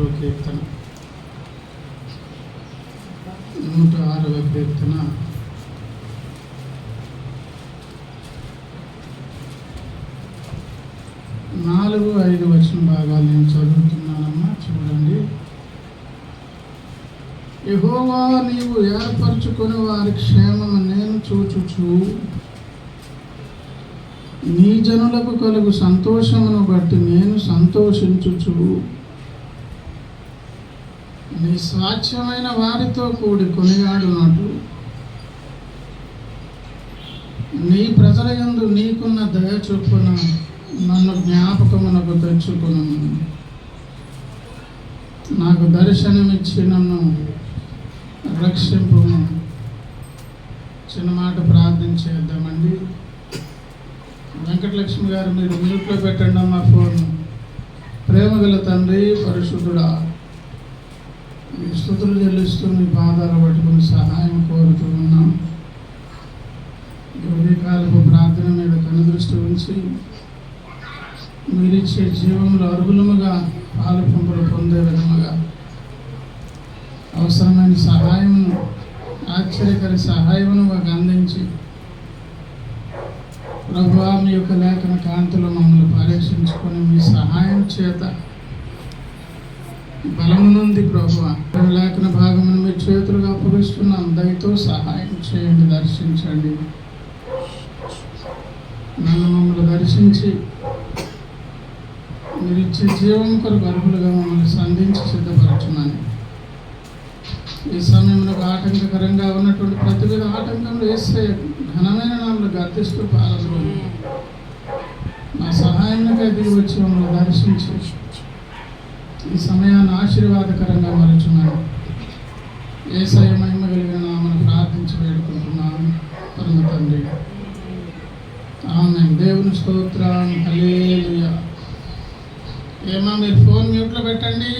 106వ కీర్తన 106వ కీర్తన 4-5 వచన భాగాలు నేను చదువుతున్నానమ్మా, చూడండి. యెహోవా, నీవు ఏర్పరచుకుని వారి క్షేమము నేను చూచుచు, నీ జనులకు కలుగు సంతోషమును బట్టి నేను సంతోషించుచు, నీ స్వాచ్ఛమైన వారితో కూడి కొనియాడునట్లు నీ ప్రజల యందు నీకున్న దయ చొప్పున నన్ను జ్ఞాపకమునకు తెచ్చుకును. నాకు దర్శనమిచ్చి నన్ను రక్షింపుము. చిన్న మాట ప్రార్థన చేద్దామండి. వెంకటలక్ష్మి గారు, మీరు మ్యూట్లో పెట్టండి అమ్మా ఫోన్. ప్రేమగల తండ్రి, పరిశుద్ధుడా, మీ స్తుతులు చెల్లిస్తూ మీ పాదాలు పట్టుకుని సహాయం కోరుతూ ఉన్నాం. ఉదయకాలపు ప్రార్థన మీద కనుదృష్టి ఉంచి మీరిచ్చే జీవంలో అర్హులముగా పాలు పంపులు పొందే విధముగా అవసరమైన సహాయమును, ఆశ్చర్యకర సహాయమును మాకు అందించి, ప్రభువా, మీ యొక్క లేఖన కాంతిలో మమ్మల్ని పరీక్షించుకొని మీ సహాయం చేత బలము నుండి ప్రభువా లేఖన భాగమును మీ చేతులుగా అప్పగిస్తున్నాం. దయతో సహాయం చేయండి, దర్శించండి. నన్ను మమ్మల్ని దర్శించి మీరు ఇచ్చే జీవం కొరకు అర్హులుగా మమ్మల్ని సంధించి సిద్ధపరచున్నాను. ఈ సమయంలో ఆటంకకరంగా ఉన్నటువంటి ప్రతివిధ ఆటంకంలో వేసే ఘనమైన నామలు గర్తిస్తూ పాలన నా సహాయంగా దిగి వచ్చి మమ్మల్ని దర్శించి ఈ సమయాన్ని ఆశీర్వాదకరంగా మలుచున్నాను. యేసయ్య మహిమ కలిగిన నామను ప్రార్థించి వేడుకుంటున్నాను పరమ తండ్రి. ఆమేన్. దేవుని స్తోత్రం. హల్లెలూయా. ఏమా, మీరు ఫోన్ మ్యూట్లో పెట్టండి.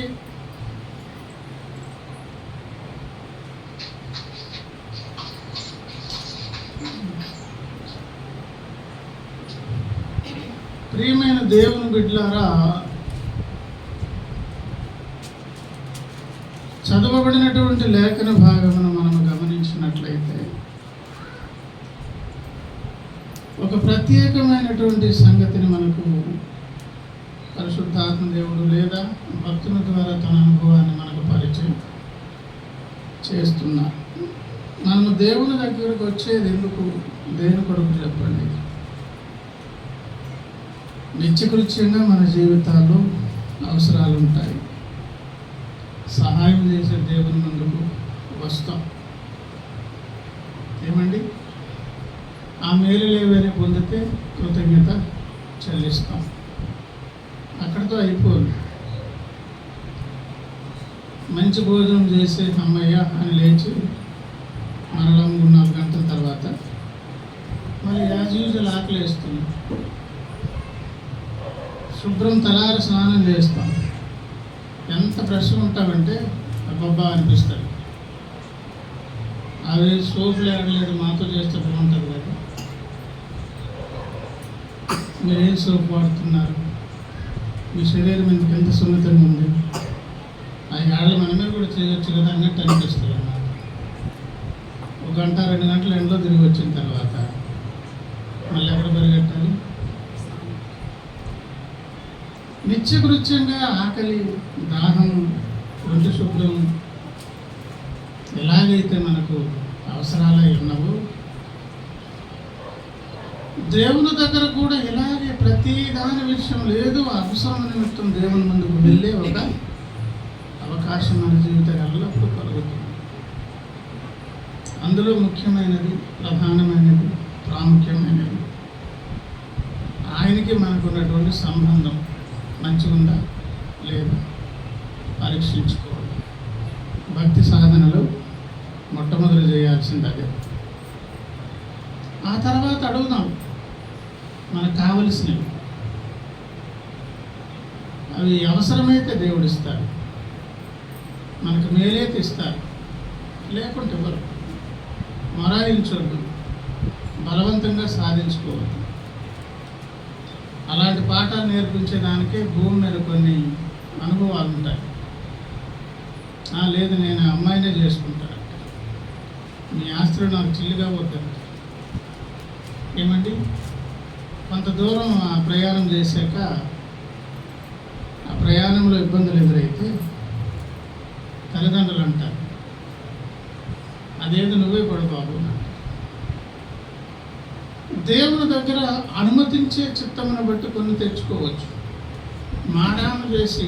ప్రియమైన దేవుని బిడ్డలారా, చదవబడినటువంటి లేఖన భాగమును మనము గమనించినట్లయితే ఒక ప్రత్యేకమైనటువంటి సంగతిని మనకు పరిశుద్ధాత్మ దేవుడు లేదా భక్తుల ద్వారా తన అనుభవాన్ని మనకు పరిచయం చేస్తున్నారు. మనము దేవుని దగ్గరకు వచ్చేది ఎందుకు, దేని కొరకు చెప్పండి? నిత్యకృత్యంగా మన జీవితాల్లో అవసరాలు ఉంటాయి. సహాయం చేసే దేవుని ముందుకు వస్తాం. ఏమండి, ఆ మేలు లేవని పొందితే కృతజ్ఞత చెల్లిస్తాం. అక్కడితో అయిపోదు. మంచి భోజనం చేసే అమ్మయ్య అని లేచి మరలా 3-4 గంటల తర్వాత మళ్ళీ యాజ్ యూజువల్ ఆకలి వేస్తుంది. శుభ్రం తలారి స్నానం చేస్తాం. ఎంత ఫ్రెష్గా ఉంటామంటే అబ్బబ్బా అనిపిస్తుంది. అవి సోపులు ఆడలేదు, మాతో చేస్తే బాగుంటుంది కదా. మీరేం సోప్ వాడుతున్నారు? మీ శరీరం ఎంత సున్నితంగా ఉంది, ఆ ఏళ్ళు మన మీద కూడా చేయొచ్చు కదా అన్నట్టు అనిపిస్తుంది అన్నమాట. 1 గంట 2 గంటల ఎండలో తిరిగి వచ్చిన తర్వాత మళ్ళీ ఎక్కడ పరిగెట్టాలి? నిత్యకృత్యంగా ఆకలి, దాహం, ఒంటి శుభ్రం ఎలాగైతే మనకు అవసరాలై ఉన్నవో, దేవుని దగ్గర కూడా ఇలాగే ప్రతి దాని విషయం లేదు అవసరం నిమిత్తం దేవుని ముందుకు వెళ్ళే ఒక అవకాశం మన జీవితాలలో అప్పుడు కలుగుతుంది. అందులో ముఖ్యమైనది, ప్రధానమైనది, ప్రాముఖ్యమైనది ఆయనకి మనకున్నటువంటి సంబంధం మంచిగా ఉందా లేదా పరీక్షించుకోవాలి. భక్తి సాధనలో మొట్టమొదటి చేయాల్సింది అదే. ఆ తర్వాత అడుగుదాం మనకు కావలసినవి. అవి అవసరమైతే దేవుడు ఇస్తాడు, మనకు మేలైతే ఇస్తారు, లేకుంటే ఎవరు. మొరాయించొద్దు, బలవంతంగా సాధించుకోవద్దు. అలాంటి పాఠాలు నేర్పించేదానికే భూమి మీద కొన్ని అనుభవాలు ఉంటాయి. లేదు నేను ఆ అమ్మాయినే చేసుకుంటాను, మీ ఆస్తిలో నాకు చిల్లుగా పోతాను. ఏమండి, కొంత దూరం ఆ ప్రయాణం చేశాక ఆ ప్రయాణంలో ఇబ్బందులు ఎదురైతే తల్లిదండ్రులు అంటారు, అదేదో నువ్వే పడు బాబు. దేవుని దగ్గర అనుమతించే చిత్తమును బట్టి కొన్ని తెచ్చుకోవచ్చు. మారాము చేసి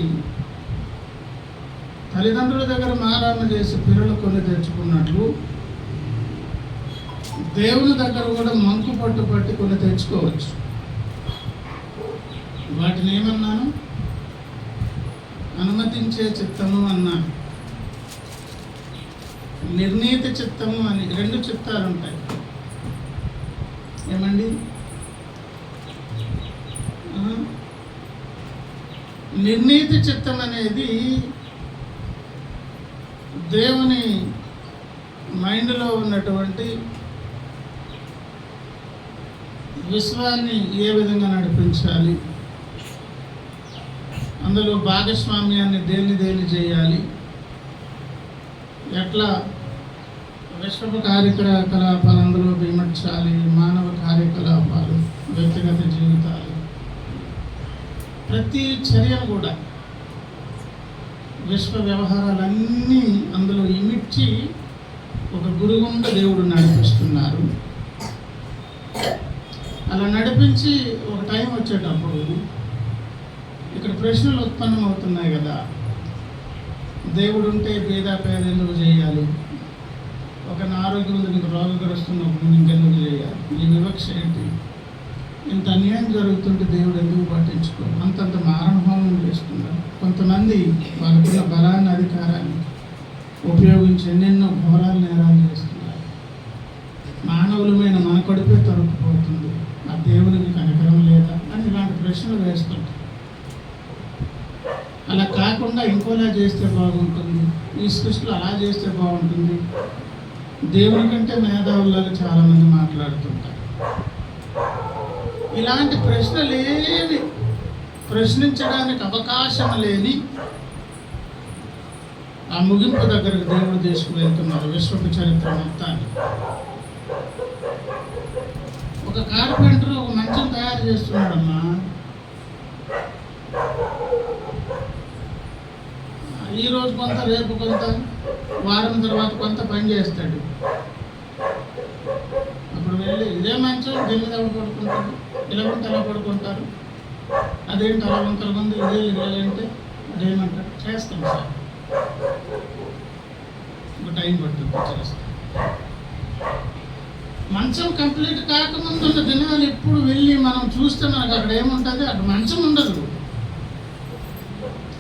తల్లిదండ్రుల దగ్గర మారాము చేసి పిల్లలు కొన్ని తెచ్చుకున్నట్లు దేవుని దగ్గర కూడా మంకు పట్టి కొన్ని తెచ్చుకోవచ్చు. వాటిని ఏమన్నాను? అనుమతించే చిత్తము అన్నాను. నిర్ణీత చిత్తము అని 2 చిత్తాలు ఉంటాయి. ఏమండి, నిర్ణీత చిత్తం అనేది దేవుని మైండ్లో ఉన్నటువంటి విశ్వాన్ని ఏ విధంగా నడిపించాలి, అందులో భాగస్వామ్యాన్ని దేన్ని చేయాలి, ఎట్లా విశ్వ కార్యకలాపాలు అందులో విమర్చాలి, మానవ కార్యకలాపాలు, వ్యక్తిగత జీవితాలు, ప్రతి చర్యను కూడా విశ్వ వ్యవహారాలన్నీ అందులో ఇమిడ్చి ఒక గురుగుండా దేవుడు నడిపిస్తున్నారు. అలా నడిపించి ఒక టైం వచ్చేటప్పుడు ఇక్కడ ప్రశ్నలు ఉత్పన్నం అవుతున్నాయి కదా. దేవుడు ఉంటే పేద ఎందుకు చేయాలి? ఒక ఆరోగ్యం ఉంది, నీకు రోగగ్రస్తున్నప్పుడు ఇంకెందుకు చేయాలి? నీ వివక్ష ఏంటి? ఇంత అన్యాయం జరుగుతుంటే దేవుడు ఎందుకు పట్టించుకో? అంతంత మారణహోమం చేస్తున్నారు. కొంతమంది వాళ్ళకున్న బలాన్ని, అధికారాన్ని ఉపయోగించి ఎన్నెన్నో ఘోరాలు నేరాలు చేస్తున్నారు. మానవులమైన మన కడుపే తరుక్కుపోతుంది. ఆ దేవునికి కనికరం లేదా అని ఇలాంటి ప్రశ్నలు వేస్తుంటారు. అలా కాకుండా ఇంకోలా చేస్తే బాగుంటుంది, ఈ సృష్టిలో అలా చేస్తే బాగుంటుంది, దేవుని కంటే మేధావులలో చాలామంది మాట్లాడుతుంటారు. ఇలాంటి ప్రశ్నలు ఏవి ప్రశ్నించడానికి అవకాశం లేని ఆ ముగింపు దగ్గరకు దేవుడు తీసుకువెళ్తున్నారు విశ్వపు చరిత్ర మొత్తాన్ని. ఒక కార్పెంటర్ ఒక మంచం తయారు చేస్తున్నాడమ్మా. ఈరోజు కొంత, రేపు కొంత, వారం తర్వాత కొంత పని చేస్తాడు. అప్పుడు వెళ్ళి ఇదే మంచం దీని మీద ఎవరు పడుకుంటారు, ఇలా ఉంటే అలా పడుకుంటారు, అదేంటి అలా వంకలు ఉంది, ఇదే అంటే అదేమంటారు, చేస్తాం సార్, ఒక టైం పడుతుంది చేస్తాం. మంచం కంప్లీట్ కాకముందు ఉన్న దినాలు ఇప్పుడు వెళ్ళి మనం చూస్తే మనకు అక్కడ ఏముంటుంది, అక్కడ మంచం ఉండదు.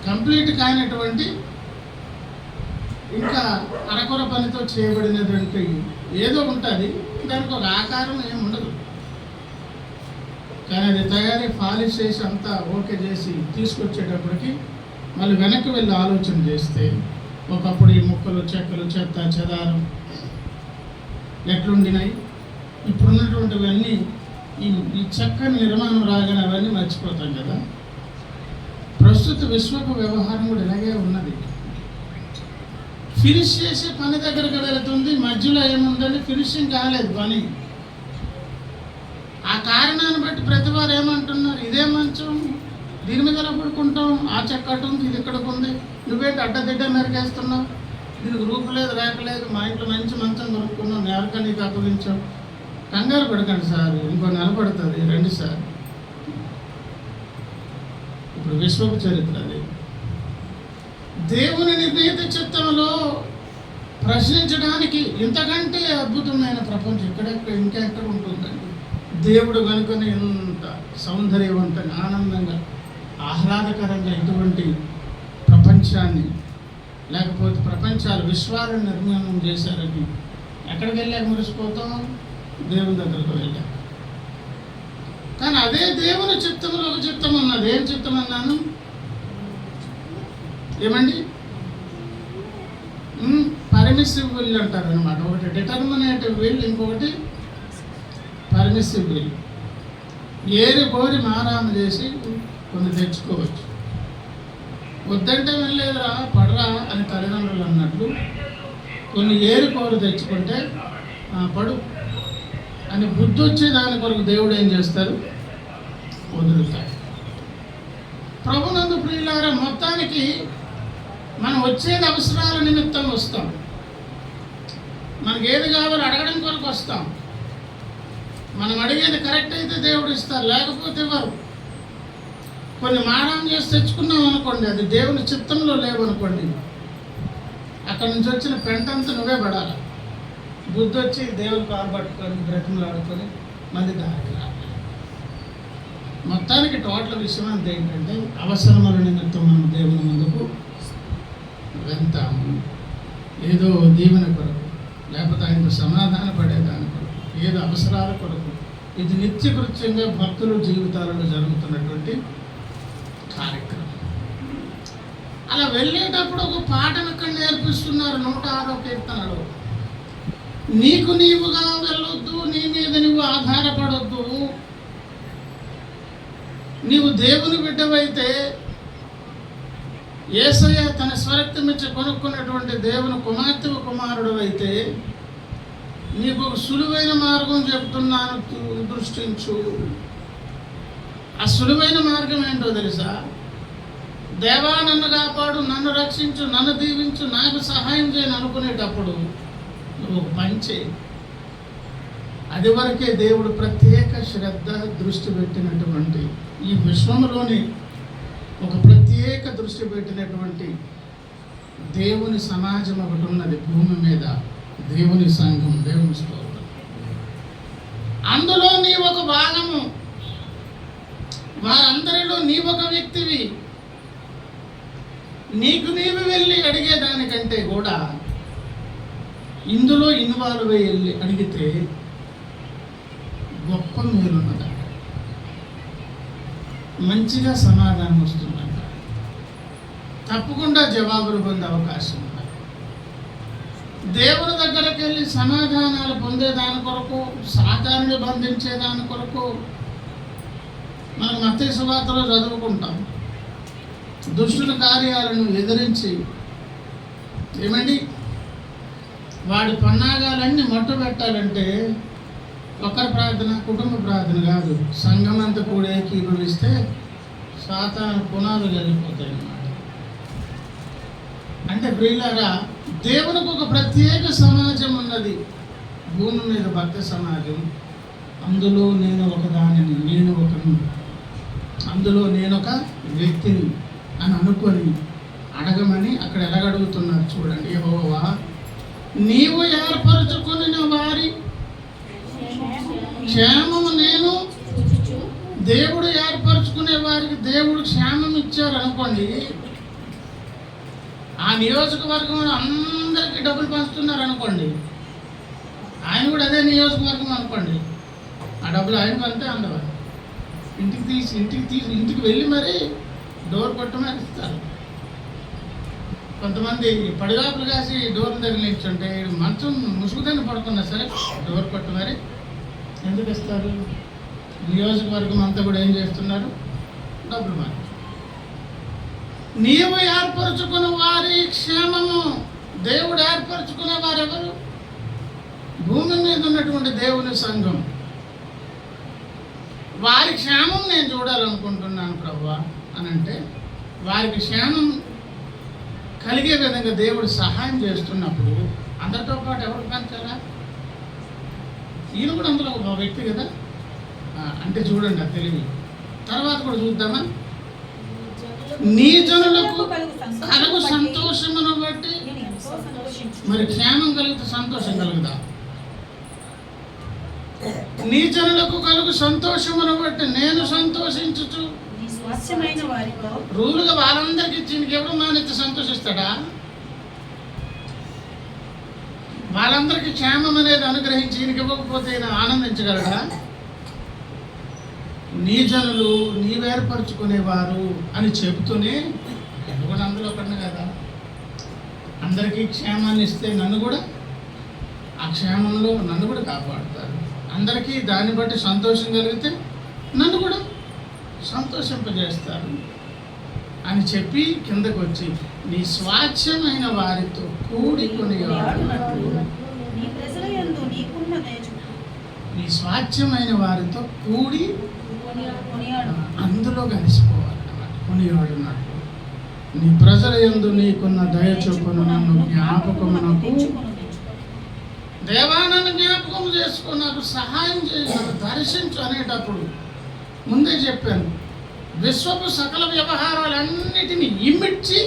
కంప్లీట్ కానిటువంటి ఇంకా అరకొర పనితో చేయబడినటువంటి ఏదో ఉంటుంది, దానికి ఒక ఆకారం ఏముండదు. కానీ అది తయారీ పాలిష్ చేసి అంతా ఓకే చేసి తీసుకొచ్చేటప్పటికి మళ్ళీ వెనక్కి వెళ్ళి ఆలోచన చేస్తే ఒకప్పుడు ఈ ముక్కలు, చెక్కలు, చెత్త, చెదారం ఎట్లుండినాయి, ఇప్పుడున్నటువంటివన్నీ ఈ చక్కని నిర్మాణం రాగానే అవన్నీ మర్చిపోతాం కదా. ప్రస్తుత విశ్వపు వ్యవహారం కూడా ఇలాగే ఉన్నది. ఫినిష్ చేసే పని దగ్గరకు వెళుతుంది, మధ్యలో ఏముందంటే ఫినిషింగ్ కాలేదు పని. ఆ కారణాన్ని బట్టి ప్రతి వారు ఏమంటున్నారు, ఇదే మంచం, దీని మీద ఎలా పడుకుంటాం, ఆ చెక్కటు ఉంది, ఇది ఇక్కడికి ఉంది, నువ్వేంటి అడ్డదిడ్డ మెరికేస్తున్నావు, దీనికి రూపు లేదు, రేఖ లేదు, మా ఇంట్లో మంచి మంచం కొనుక్కున్నావు, ఎవరికా నీకు అప్పగించావు. కంగారు పడకండి సార్, ఇంకో నెల పడుతుంది, రండి సార్. ఇప్పుడు విశ్వపు చరిత్ర అది. దేవుని నిర్ణీత చిత్తంలో ప్రశ్నించడానికి ఇంతకంటే అద్భుతమైన ప్రపంచం ఇంకెక్కడ ఉంటుందండి. దేవుడు కనుకొని ఇంత సౌందర్యవంతంగా, ఆనందంగా, ఆహ్లాదకరంగా ఇటువంటి ప్రపంచాన్ని, లేకపోతే ప్రపంచాలు, విశ్వాలను నిర్మాణం చేశారని ఎక్కడికి వెళ్ళాక మురిసిపోతాం? దేవుని దగ్గరకు వెళ్ళాక. కానీ అదే దేవుని చిత్తంలో ఒక చిత్తం ఉన్నది. ఏం చిత్తం అన్నాను? ఏమండి, పర్మిసివ్ విల్ అంటారు అనమాట. ఒకటి డిటర్మినేటివ్ విల్, ఇంకొకటి పర్మిసివ్ విల్. ఏది కోరి మారాము చేసి కొన్ని తెచ్చుకోవచ్చు. వద్దంటే వెళ్ళలేదురా పడరా అని తల్లిదండ్రులు అన్నట్లు కొన్ని ఏరుకోరు తెచ్చుకుంటే పడు అని బుద్ధి వచ్చే దాని కొరకు దేవుడు ఏం చేస్తారు, వదులుతాడు. ప్రభునందు ప్రియులారా, మొత్తానికి మనం వచ్చేది అవసరాల నిమిత్తం వస్తాం. మనకి ఏది కావాలో అడగడం కొరకు వస్తాం. మనం అడిగేది కరెక్ట్ అయితే దేవుడు ఇస్తారు, లేకపోతే ఇవ్వరు. కొన్ని మారం చేసి తెచ్చుకున్నాం అనుకోండి, అది దేవుని చిత్తంలో లేవనుకోండి, అక్కడి నుంచి వచ్చిన పెంటంతా నువ్వే పడాలి. బుద్ధి వచ్చి దేవుని కాలు పట్టుకొని బ్రతిమలు ఆడుకొని మళ్ళీ దానికి రావాలి. మొత్తానికి టోటల్ విషయం అంతా ఏంటంటే, అవసరముల నిమిత్తం మనం దేవుని ముందుకు వెళ్తాము. ఏదో దీవెన కొరకు, లేకపోతే ఆయనకు సమాధాన పడేదాని కొరకు, ఏదో అవసరాల కొరకు. ఇది నిత్యకృత్యంగా భక్తుల జీవితాలలో జరుగుతున్నటువంటి కార్యక్రమం. అలా వెళ్ళేటప్పుడు ఒక పాఠం ఇక్కడ నేర్పిస్తున్నారు. 106వ కీర్తనలో, నీకు నీవుగా వెళ్ళొద్దు, నీ మీద నువ్వు ఆధారపడొద్దు. నీవు దేవుని బిడ్డవైతే, యేసయ్య తన స్వరక్తమిచ్చి కొనుక్కున్నటువంటి దేవుని కుమారుడు అయితే, నీకు ఒక సులువైన మార్గం చెప్తున్నాను, దృష్టించు. ఆ సులువైన మార్గం ఏంటో తెలుసా? దేవా నన్ను కాపాడు, నన్ను రక్షించు, నన్ను దీవించు, నాకు సహాయం చేయని అనుకునేటప్పుడు నువ్వు పని చేయి. అది వరకే దేవుడు ప్రత్యేక శ్రద్ధ దృష్టి పెట్టినటువంటి, ఈ విశ్వంలోని ఒక ప్రత్యేక దృష్టి పెట్టినటువంటి దేవుని సమాజం ఒకటి ఉన్నది భూమి మీద, దేవుని సంఘం, దేవుని స్తోత్రం. అందులో నీ ఒక భాగము, వారందరిలో నీ ఒక వ్యక్తివి. నీకు నీవు వెళ్ళి అడిగేదానికంటే కూడా ఇందులో ఇన్వాల్వ్ అయ్యి వెళ్ళి అడిగితే గొప్ప మేలున్నదంట, మంచిగా సమాధానం వస్తుందంట, తప్పకుండా జవాబులు పొందే అవకాశం ఉంది. దేవుని దగ్గరికి వెళ్ళి సమాధానాలు పొందేదాని కొరకు, సాతానుని బంధించేదాని కొరకు మనం మత్తయి సువార్తలో చదువుకుంటాం. దుష్టుల కార్యాలను ఎదిరించి ఏమండి, వాడి పన్నాగాలన్నీ మొట్టు పెట్టాలంటే ఒకరి ప్రార్థన, కుటుంబ ప్రార్థన కాదు, సంఘం అంతా కూడా ఏకీభవిస్తే సాతాను పునాదులు వెళ్ళిపోతాయి అన్నమాట. అంటే ప్రియులారా, దేవునికి ఒక ప్రత్యేక సమాజం ఉన్నది భూమి మీద, భక్త సమాజం. అందులో నేను ఒకదానిని, అందులో నేనొక వ్యక్తిని అని అనుకొని అడగమని అక్కడ ఎలాగడుగుతున్నారు చూడండి. యెహోవా, నీవు ఏర్పరచుకున్న వారి క్షేమము నేను, దేవుడు ఏర్పరచుకునే వారికి దేవుడు క్షేమం ఇచ్చారు అనుకోండి, ఆ నియోజకవర్గంలో అందరికీ డబ్బులు పంచుతున్నారు అనుకోండి, ఆయన కూడా అదే నియోజకవర్గం అనుకోండి, ఆ డబ్బులు ఆయనకు అంతే అందవాలి. ఇంటికి వెళ్ళి మరి డోర్ కొట్టమని ఇస్తారు. కొంతమంది పడిగాపులు కాసి డోర్ దగ్గర నిల్చుంటే మంచం ముసుగుదని పడుకున్నా సరే డోర్ కొట్టు మరి ఎందుకు ఇస్తారు? నియోజకవర్గం అంతా కూడా ఏం చేస్తున్నారు? డబ్బులు మరి. నీవు ఏర్పరచుకున్న వారి క్షేమము, దేవుడు ఏర్పరచుకునే వారెవరు? భూమి మీద ఉన్నటువంటి దేవుని సంఘం. వారి క్షేమం నేను చూడాలనుకుంటున్నాను ప్రభువా అని అంటే, వారికి క్షేమం కలిగే విధంగా దేవుడు సహాయం చేస్తున్నప్పుడు అందరితో పాటు ఎవరు పంచాలా? ఈయన కూడా అందులో ఒక వ్యక్తి కదా. అంటే చూడండి ఆ తెలివి. తర్వాత కూడా చూద్దామా? నీ జనులకు కలుగు సంతోషమును బట్టి, మరి క్షేమం కలిగితే సంతోషం కలుగుదా? నీ జనులకు కలుగు సంతోషమును బట్టి నేను సంతోషించుచు. రూలుగా వాళ్ళందరికీ ఇచ్చి ఎవరు మానెత్తి సంతోషిస్తాడా? వాళ్ళందరికీ క్షేమం అనేది అనుగ్రహించి ఈయనకి ఇవ్వకపోతే ఈయన ఆనందించగలడా? నీ జనులు నీవేర్పరచుకునేవారు అని చెబుతూనే కూడా అందులో ఒకటి కదా, అందరికీ క్షేమాన్ని ఇస్తే నన్ను కూడా ఆ క్షేమంలో నన్ను కూడా కాపాడుతారు. అందరికీ దాన్ని బట్టి సంతోషం కలిగితే నన్ను కూడా సంతోషింపజేస్తారు. అని చెప్పి కిందకు వచ్చి నీ స్వాచ్ఛమైన వారితో కూడి కొనియాడునట్లు నీ స్వాచ్ఛమైన వారితో కూడి అందులో కలిసిపోవాలన్నమాట. కొనియాడునట్లు నీ ప్రజల యందు నీకున్న దయ చొప్పున నన్ను జ్ఞాపకమునకు దేవా నన్ను జ్ఞాపకం చేసుకో, నాకు సహాయం చేయి, నన్ను దర్శించు అనేటప్పుడు ముందే చెప్పాను, విశ్వపు సకల వ్యవహారాలన్నిటినీ ఇమిడ్చి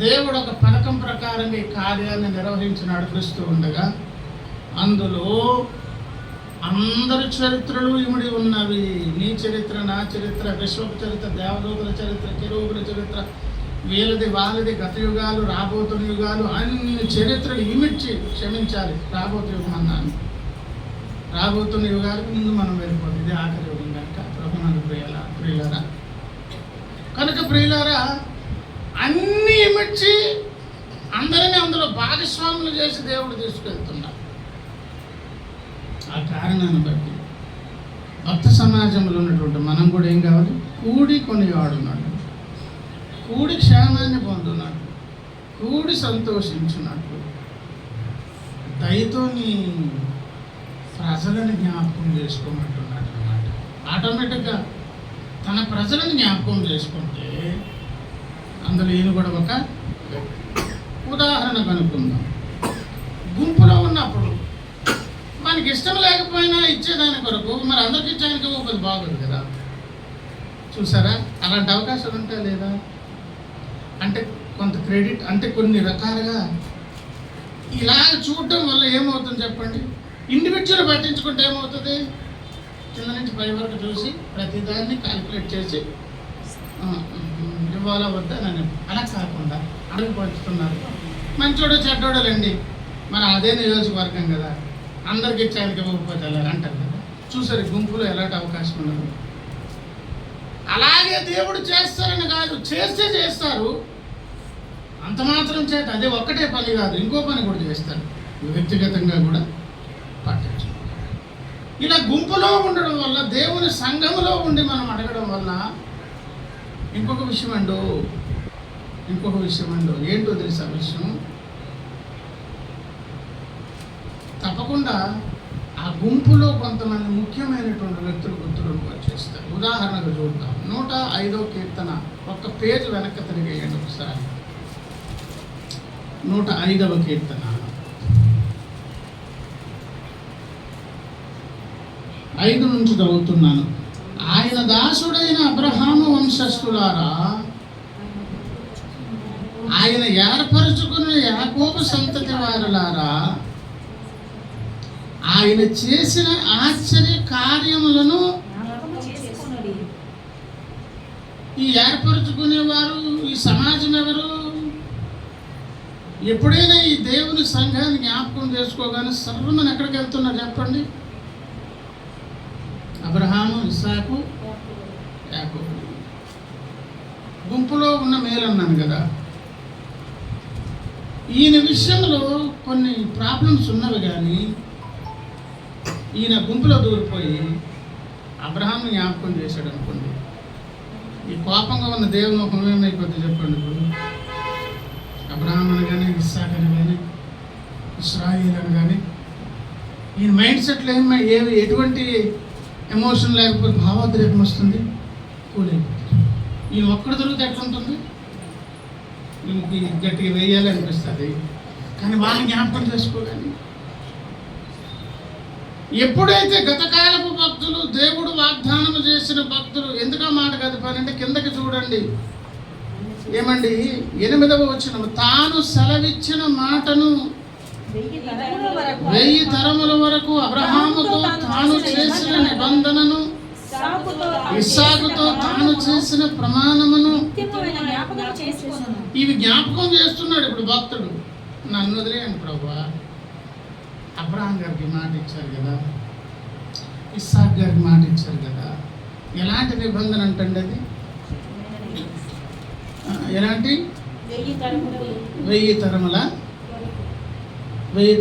దేవుడు ఒక పథకం ప్రకారంగా ఈ కార్యాన్ని నిర్వహించి నడిపిస్తూ ఉండగా అందులో అందరి చరిత్రలు ఇమిడి ఉన్నవి. నీ చరిత్ర, నా చరిత్ర, విశ్వపు చరిత్ర, దేవదూతల చరిత్ర, కెరూబుల చరిత్ర, వీళ్ళది వాళ్ళది, గత యుగాలు, రాబోతున్న యుగాలు, అన్ని చరిత్రలు ఇమిడ్చి, క్షమించాలి రాబోతు యుగం అన్నాను, రాబోతున్న యుగాలకు ముందు మనం వెళ్ళిపోతుంది. ఇది ఆఖరి యుగం కనుక ప్రభునందు ప్రియులారా కనుక ప్రియులారా అన్నీ ఇమిడ్చి అందరినీ అందులో భాగస్వాములు చేసి దేవుడు తీసుకెళ్తున్నాడు. ఆ కారణాన్ని బట్టి భక్త సమాజంలో ఉన్నటువంటి మనం కూడా ఏం కావాలి? కూడి కొనియాడున్నాడు, కూడి క్షేమాన్ని పొందున్నాడు, కూడి సంతోషించున్నట్టు, దయతో నీ ప్రజలను జ్ఞాపకం చేసుకోమంటున్నాడు అన్నమాట. ఆటోమేటిక్గా తన ప్రజలను జ్ఞాపకం చేసుకుంటే అందులో ఈయన కూడా ఒక ఉదాహరణ కనుక్కుందాం. గుంపులో ఉన్నప్పుడు మనకి ఇష్టం లేకపోయినా ఇచ్చేదాని కొరకు మరి అందరికి ఇచ్చేదానికి ఇవ్వకపోతే బాగోదు కదా. చూసారా అలాంటి అవకాశాలు ఉంటాయి లేదా? అంటే కొంత క్రెడిట్, అంటే కొన్ని రకాలుగా ఇలా చూడటం వల్ల ఏమవుతుంది చెప్పండి? ఇండివిజువల్ పట్టించుకుంటే ఏమవుతుంది? కింద నుంచి పై వరకు చూసి ప్రతిదాన్ని క్యాలిక్యులేట్ చేసి ఇవ్వాలా వద్దా అని, అలా కాకుండా అడుగు పంచుతున్నారు. మంచోడు చెడ్డోడలండి, మరి అదే నియోజకవర్గం కదా, అందరికి ఇచ్చానికి ఇవ్వకపోతే ఎలా అంటారు కదా. చూసారు గుంపులో ఎలాంటి అవకాశం ఉండదు. అలాగే దేవుడు చేస్తారని కాదు, చేస్తే చేస్తారు, అంత మాత్రం చేత అదే ఒక్కటే పని కాదు, ఇంకో పని కూడా చేస్తారు, వ్యక్తిగతంగా కూడా పట్టించు. ఇలా గుంపులో ఉండడం వల్ల, దేవుని సంఘములో ఉండి మనం అడగడం వల్ల ఇంకొక విషయం అండు ఏంటో తెలుసా విషయం? తప్పకుండా ఆ గుంపులో కొంతమంది ముఖ్యమైనటువంటి వ్యక్తులు గుర్తులకు వచ్చేస్తారు. ఉదాహరణకు చూద్దాం, 105వ కీర్తన ఒక్క పేరు వెనక్కి తిరిగేయండి ఒకసారి. 105వ కీర్తన 5 నుంచి చదువుతున్నాను. ఆయన దాసుడైన అబ్రహాము వంశస్థులారా, ఆయన ఏర్పరచుకున్న యాకోబు సంతతి వారులారా, ఆయన చేసిన ఆశ్చర్య కార్యములను ఈ ఏర్పరచుకునేవారు, ఈ సమాజం ఎవరు? ఎప్పుడైనా ఈ దేవుని సంఘాన్ని జ్ఞాపకం చేసుకోగానే సర్వమని ఎక్కడికి వెళ్తున్నారు చెప్పండి? అబ్రహాము, ఇస్సాకు, యాకోబు. గుంపులో ఉన్న మేలు అన్నాను కదా. ఈయన విషయంలో కొన్ని ప్రాబ్లమ్స్ ఉన్నవి, కానీ ఈయన గుంపులో దూరిపోయి అబ్రహాంని జ్ఞాపకం చేశాడు అనుకోండి. ఈ కోపంగా ఉన్న దేవుని ముఖం ఏమైపోతుంది చెప్పండి? ఇప్పుడు అబ్రహాం అనగానే, ఇస్సాక్ అనగానే, ఇశ్రాయేల్ అనగానే ఈయన మైండ్ సెట్లో ఎటువంటి ఎమోషన్ లేకపోతే భావోద్రేకం వస్తుంది, కూలైపోతుంది. ఈయన ఒక్కడు దొరికితే ఎట్లుంటుంది? ఈయనకి గట్టిగా వేయాలి అనిపిస్తుంది, కానీ వాళ్ళని జ్ఞాపకం చేసుకోగాని. ఎప్పుడైతే గతకాలపు భక్తులు, దేవుడు వాగ్దానం చేసిన భక్తులు, ఎందుకు మాట కదిపానంటే కిందకి చూడండి, ఏమండి 8వ వచనం, తాను సెలవిచ్చిన మాటను 1000 తరముల వరకు అబ్రహాముతో తాను చేసిన నిబంధనను, ఇస్సాకుతో తాను చేసిన ప్రమాణమును ఇవి జ్ఞాపకం చేస్తున్నాడు. ఇప్పుడు భక్తుడు, నన్ను వదిలేయండి ప్రభువా, అబ్రహాం గారికి మాట ఇచ్చారు కదా, ఇస్సాక్ గారికి మాట ఇచ్చారు కదా. ఎలాంటి నిబంధన అంటండి అది? ఎలాంటి? 1000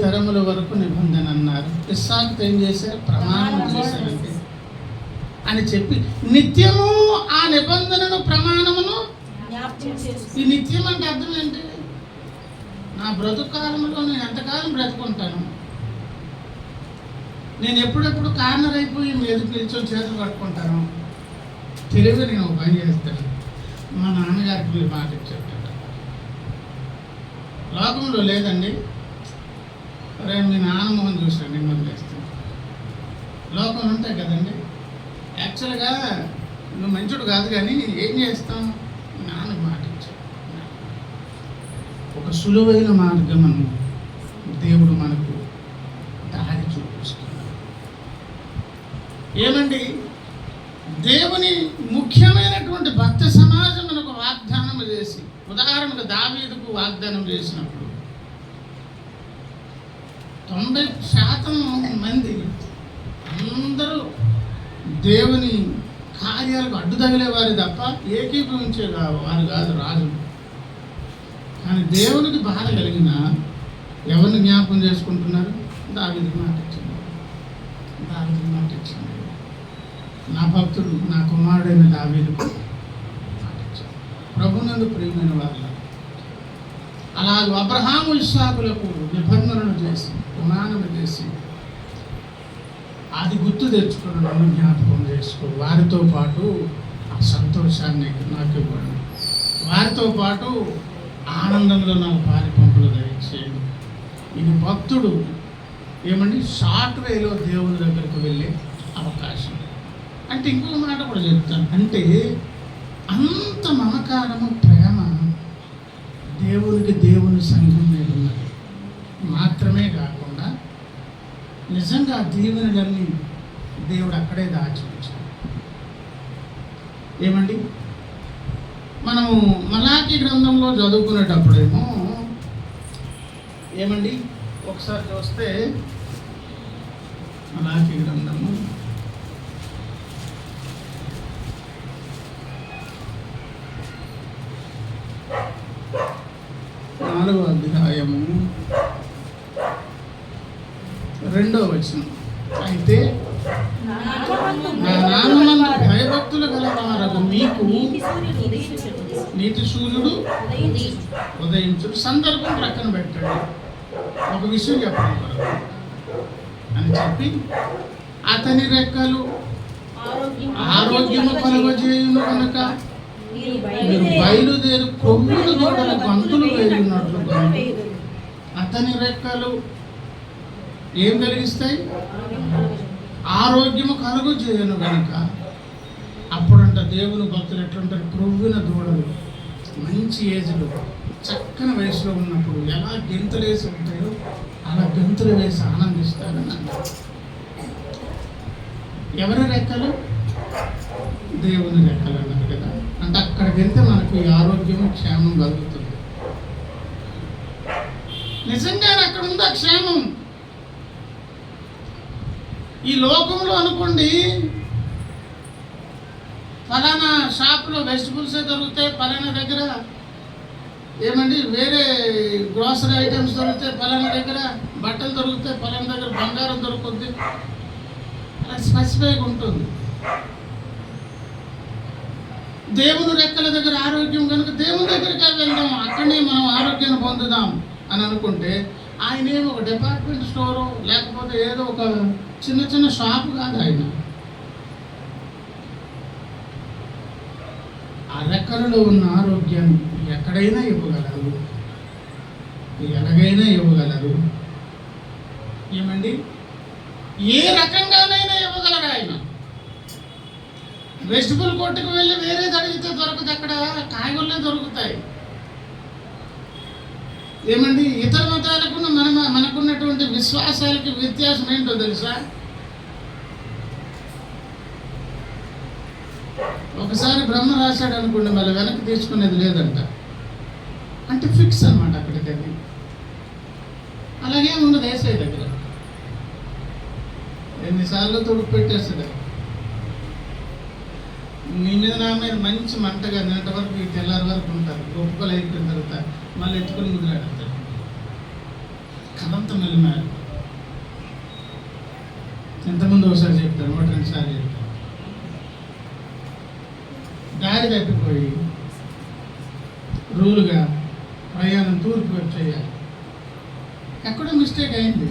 తరముల వరకు నిబంధన అన్నారు. ఇస్సాకుతో ఏం చేశారు? ప్రమాణం చేశారంటే అని చెప్పి నిత్యము ఆ నిబంధనను, ప్రమాణమును ఈ నిత్యం అంటే అర్థం ఏంటి? నా బ్రతుకు కాలంలో నేను ఎంతకాలం బ్రతుకుంటాను? నేను ఎప్పుడెప్పుడు కార్నర్ అయిపోయి ఎదురు నిల్చొని చేతులు పట్టుకుంటాను? తెలివి నేను ఒక పని చేస్తాను. మా నాన్నగారికి మీరు మాట ఇచ్చారు, లోకంలో లేదండి, రేపు మీ నాన్నమ్మని చూసాను నేను వదిలేస్తాను. లోకంలో ఉంటాయి కదండి. యాక్చువల్గా నువ్వు మంచుడు కాదు, కానీ ఏం చేస్తాం? నాన్నకు మాట ఇచ్చాడు. ఒక సులువైన మార్గమును దేవుడు మనకు దారి చూపిస్తున్నాడు. ఏమండి, దేవుని ముఖ్యమైనటువంటి భక్త సమాజం మనకు వాగ్దానం చేసి, ఉదాహరణకు దావీదుకు వాగ్దానం చేసినప్పుడు 90% మంది అందరూ దేవుని కార్యాలకు అడ్డు తగిలేవారు తప్ప ఏకీభవించే వారు కాదు రాజు. కానీ దేవునికి బాధ కలిగిన ఎవరిని జ్ఞాపకం చేసుకుంటున్నారు? దావీదుకు మాట ఇచ్చింది. దావీదుకు మాట ఇచ్చింది. నా భక్తుడు, నా కుమారుడైన దావీదుకు మాట ఇచ్చాడు. ప్రభునందు ప్రియమైన వాళ్ళ అలాగే అబ్రహాము ఇస్సాకులకు నిబంధనలు చేసి, ప్రమాణం చేసి, అది గుర్తు తెచ్చుకుని నన్ను జ్ఞాపకం చేసుకో, వారితో పాటు ఆ సంతోషాన్ని నాకు ఇవ్వండి, వారితో పాటు ఆనందంలో నాకు పాలి పంపులు దయచేయండి. ఇది భక్తుడు ఏమండి షార్ట్ వేలో దేవుని దగ్గరకు వెళ్ళే అవకాశం. అంటే ఇంకొక మాట కూడా చెప్తాను, అంటే అంత మమకారము, ప్రేమ దేవుని సంఘం మీద ఉన్నది. మాత్రమే కాకుండా నిజంగా దీవెనలన్నీ దేవుడు అక్కడే దాచి ఉంచాడు. ఏమండి, మనము మలాకీ గ్రంథంలో చదువుకునేటప్పుడేమో ఏమండి ఒకసారి చూస్తే మలాకీ గ్రంథము 4వ అధ్యాయము 2వ వచనం. అయితే నా నామమందు భయభక్తులు గలవారగు మీకు నీతి సూర్యుడు ఉదయించుడు. సందర్భం ప్రక్కన పెట్టాడు, ఒక విషయం చెప్పడం కొరకు అని చెప్పి, అతని రెక్కలు ఆరోగ్యము కలుగజేయును కనుక మీరు బయలుదేరి కొమ్ముల దూడల గంతులు వేయున్నట్లు. అతని రెక్కలు ఏం కలిగిస్తాయి? ఆరోగ్యము కలుగు చేయను కనుక. అప్పుడంట దేవుని భక్తులు ఎట్లుంటారు? క్రొవ్విన దూడలు, మంచి ఏజ్లో, చక్కని వయసులో ఉన్నప్పుడు ఎలా గెంతులు వేసి ఉంటాయో అలా గెంతులు వేసి ఆనందిస్తారని అన్నారు. ఎవరి రెక్కలు? దేవుని రెక్కలు అన్నారు కదా. అంటే అక్కడికి వెళ్తే మనకు ఈ ఆరోగ్యము, క్షేమం కలుగుతుంది. నిజంగానే అక్కడ ఉందా క్షేమం? ఈ లోకంలో అనుకోండి, ఫలానా షాప్లో వెజిటబుల్సే దొరుకుతాయి, ఫలానా దగ్గర ఏమండి వేరే గ్రోసరీ ఐటమ్స్ దొరుకుతాయి, ఫలానా దగ్గర బట్టలు దొరుకుతాయి, ఫలానా దగ్గర బంగారం దొరుకుతుంది, అలా స్పెసిఫైగా ఉంటుంది. దేవుని రెక్కల దగ్గర ఆరోగ్యం కనుక దేవుని దగ్గరికి వెళ్దాం, అక్కడనే మనం ఆరోగ్యాన్ని పొందుదాం అని అనుకుంటే, ఆయన ఏమో ఒక డిపార్ట్మెంట్ స్టోరు లేకపోతే ఏదో ఒక చిన్న చిన్న షాపు కాదు. ఆయన ఆ రెక్కలలో ఉన్న ఆరోగ్యాన్ని ఎక్కడైనా ఇవ్వగలరు, ఎలాగైనా ఇవ్వగలరు. ఏమండి, ఏ రకంగానైనా ఇవ్వగలరు ఆయన. వెజిటబుల్ కొట్టుకు వెళ్ళి వేరేది అడిగితే దొరకదు, అక్కడ కాయగూరలే దొరుకుతాయి. ఏమండి, ఇతర మతాలకు మనకున్నటువంటి విశ్వాసాలకి వ్యత్యాసం ఏంటో తెలుసా? ఒకసారి బ్రహ్మ రాశాడు అనుకోండి, మళ్ళీ వెనక్కి తీసుకునేది లేదంట. అంటే ఫిక్స్ అనమాట అక్కడికి. అలాగే ఉండదు ఏసై దగ్గర. ఎన్నిసార్లు తొడుగు పెట్టేస్తుంది. నీ మీద నా మీద మంచి మంటగా నిన్నటి వరకు ఈ తెల్లారి వరకు ఉంటారు. గొప్పలు అయిపోయిన తర్వాత మళ్ళీ ఎత్తుకొని ముదిలాడతారు. కదంతా మెల్లిమారు. ఎంతమంది ఒకసారి చెప్తారు, 1-2 సార్లు చెప్తారు. దారి తప్పిపోయి రూల్గా ప్రయాణం తూర్పు వైపు చేయాలి. ఎక్కడో మిస్టేక్ అయింది.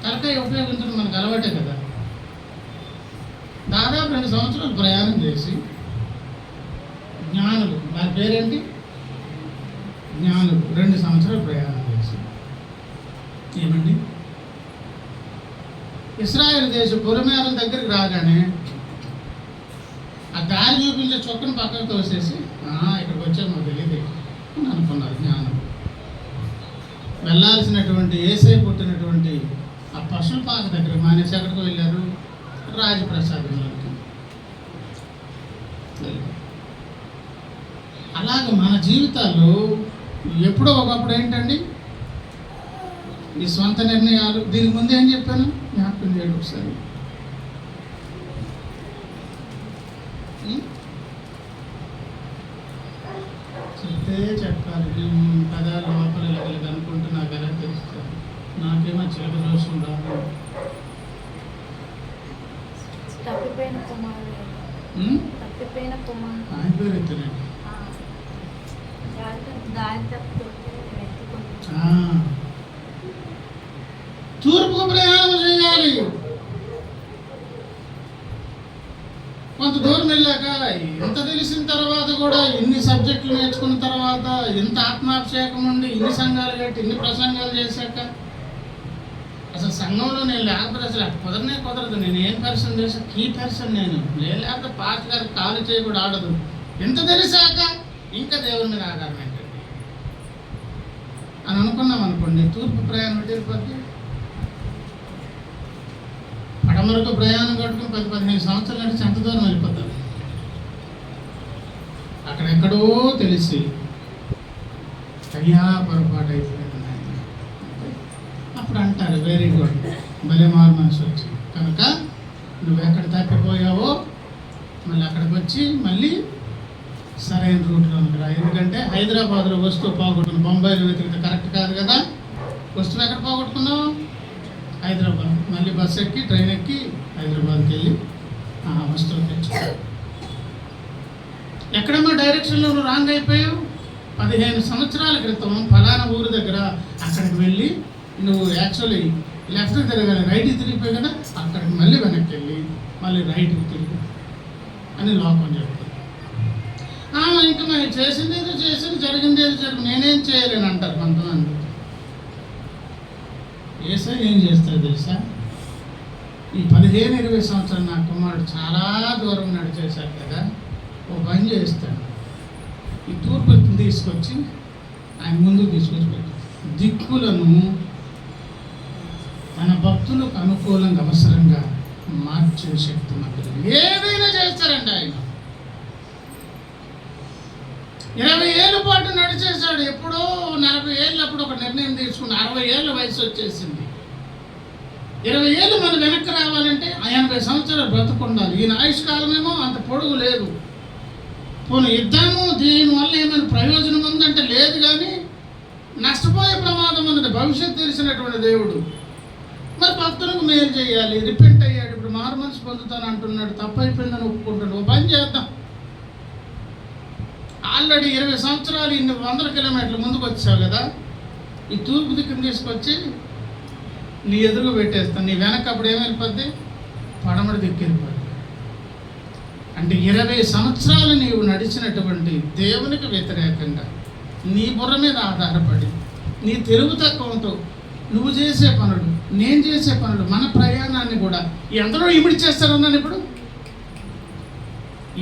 తలకాయ ఉపయోగించడం మనకు అలవాటే కదా. దాదాపు 2 సంవత్సరాలు ప్రయాణం చేసి జ్ఞానులు, వారి పేరేంటి, జ్ఞానులు 2 సంవత్సరాలు ప్రయాణం చేసి ఏమండి ఇశ్రాయేలు దేశం పొలిమేరల దగ్గరికి రాగానే ఆ దారి చూపించే చొక్కను పక్కకు తోసేసి ఇక్కడికి వచ్చామో తెలియదు అని అనుకున్నారు జ్ఞానం. వెళ్ళాల్సినటువంటి ఏసై పుట్టినటువంటి ఆ పశువుల పాక దగ్గర మానేసి ఎక్కడికి వెళ్ళారు, రాజప్రసాదంలోకి. అలాగే మన జీవితాల్లో ఎప్పుడో ఒకప్పుడు ఏంటండి ఈ స్వంత నిర్ణయాలు. దీనికి ముందు ఏం చెప్పాను, జ్ఞాపకం చేయండి ఒకసారి. చెప్తే చెప్పాలి, పదాలు లోపల వెళ్ళి అనుకుంటూ నాకు ఎలా తెలుస్తుంది, నాకేమో చిలక దోషం రాదు. ఆయన పేరు ఎత్తునండి. తూర్పుకు ప్రయాణం చేయాలి. కొంత దూరం వెళ్ళాక ఇంత తెలిసిన తర్వాత కూడా, ఇన్ని సబ్జెక్టులు నేర్చుకున్న తర్వాత, ఇంత ఆత్మాభిషేకం ఉండి, ఇన్ని సంఘాలు కట్టి, ఇన్ని ప్రసంగాలు చేశాక అసలు సంఘంలో నేను లేకపోతే అసలు కుదరదు. నేను ఏం పర్సన్ చేసా, కీ పర్సన్ నేను లేకపోతే పాస్ట్ గారికి కాలు చేయకూడదు, ఆడదు. ఎంత తెలిసాక ఇంకా దేవుని మీద ఆధారం ఏంటండి అని అనుకున్నాం అనుకోండి, తూర్పు ప్రయాణం వెళ్ళిపోద్ది. పడమరకు ప్రయాణం కట్టుకుని 10-15 సంవత్సరాలు అంటే ఎంత దూరం వెళ్ళిపోతారు. అక్కడెక్కడో తెలిసి అయ్యా పొరపాటు అయిపోయింది ఆయన, అప్పుడు అంటారు వెరీ గుడ్, భలే మారు మనసు వచ్చి, కనుక నువ్వు ఎక్కడ తప్పిపోయావో మళ్ళీ అక్కడికి వచ్చి మళ్ళీ సరైన రూట్లో రా. ఎందుకంటే హైదరాబాద్లో వస్తువు పోగొట్టుకుని బొంబాయిలో వెతికితే కరెక్ట్ కాదు కదా. వస్తువు ఎక్కడ పోగొట్టుకున్నావు, హైదరాబాద్. మళ్ళీ బస్సు ఎక్కి ట్రైన్ ఎక్కి హైదరాబాద్కి వెళ్ళి వస్తువులు తెచ్చుకో. ఎక్కడమ్మా డైరెక్షన్లో నువ్వు రాంగ్ అయిపోయావు. 15 సంవత్సరాల క్రితం ఫలానా ఊరు దగ్గర అక్కడికి వెళ్ళి నువ్వు యాక్చువల్లీ లెఫ్ట్కి తిరగాలి, రైట్కి తిరిగిపోయి కదా, అక్కడికి మళ్ళీ వెనక్కి వెళ్ళి మళ్ళీ రైట్కి తిరిగి అని లోకం చెప్తుంది. ఇంకా మేము చేసింది ఏదో చేసింది, జరిగింది ఏదో జరిగింది, నేనేం చేయలేను అంటారు కొంతమంది. ఏసై ఏం చేస్తాడు తెలుసా, ఈ 15-20 సంవత్సరాలు నా కుమారుడు చాలా దూరం నడిచేశాడు కదా, ఓ పని చేస్తాడు. ఈ తూర్పు తీసుకొచ్చి ఆయన ముందుకు తీసుకొచ్చి పెట్టాడు. దిక్కులను తన భక్తులకు అనుకూలంగా అవసరంగా మార్చే శక్తి మాకు ఏదైనా చేస్తారండి ఆయన. 20 ఏళ్ళ పాటు నడిచేశాడు. ఎప్పుడో 40 ఏళ్ళప్పుడు ఒక నిర్ణయం తీసుకుని 60 ఏళ్ళ వయసు వచ్చేసింది. 20 ఏళ్ళు మనం వెనక్కి రావాలంటే 80 సంవత్సరాలు బ్రతుకుండాలి. ఈయన ఆయుష్కాలమేమో అంత పొడుగు లేదు. పోనీ యుద్ధము దీనివల్ల ఏమైనా ప్రయోజనం ఉందంటే లేదు, కానీ నష్టపోయే ప్రమాదం ఉన్నది. భవిష్యత్తు తెలిసినటువంటి దేవుడు మరి భక్తులకు మేలు చేయాలి. రిపెంట్ అయ్యాడు, ఇప్పుడు మారు మనసు పొందుతాను అంటున్నాడు, తప్పు అయిపోయిందని ఒప్పుకుంటాడు. ఓ పని చేద్దాం, ఆల్రెడీ 20 సంవత్సరాలు ఇన్ని 100 కిలోమీటర్ల ముందుకు వచ్చావు కదా, ఈ తూర్పు దిక్కును తీసుకొచ్చి నీ ఎదురుగా పెట్టేస్తాను. నీ వెనక అప్పుడు ఏమైపోద్ది, పడమటి దిక్కు వెళ్ళిపోద్ది. అంటే 20 సంవత్సరాలు నీవు నడిచినటువంటి దేవునికి వ్యతిరేకంగా నీ బుర్ర మీద ఆధారపడి, నీ తెలుగు తక్కువతో నువ్వు చేసే పనులు, నేను చేసే పనులు, మన ప్రయాణాన్ని కూడా ఎందరో ఇమిడి చేస్తారన్నాను. ఇప్పుడు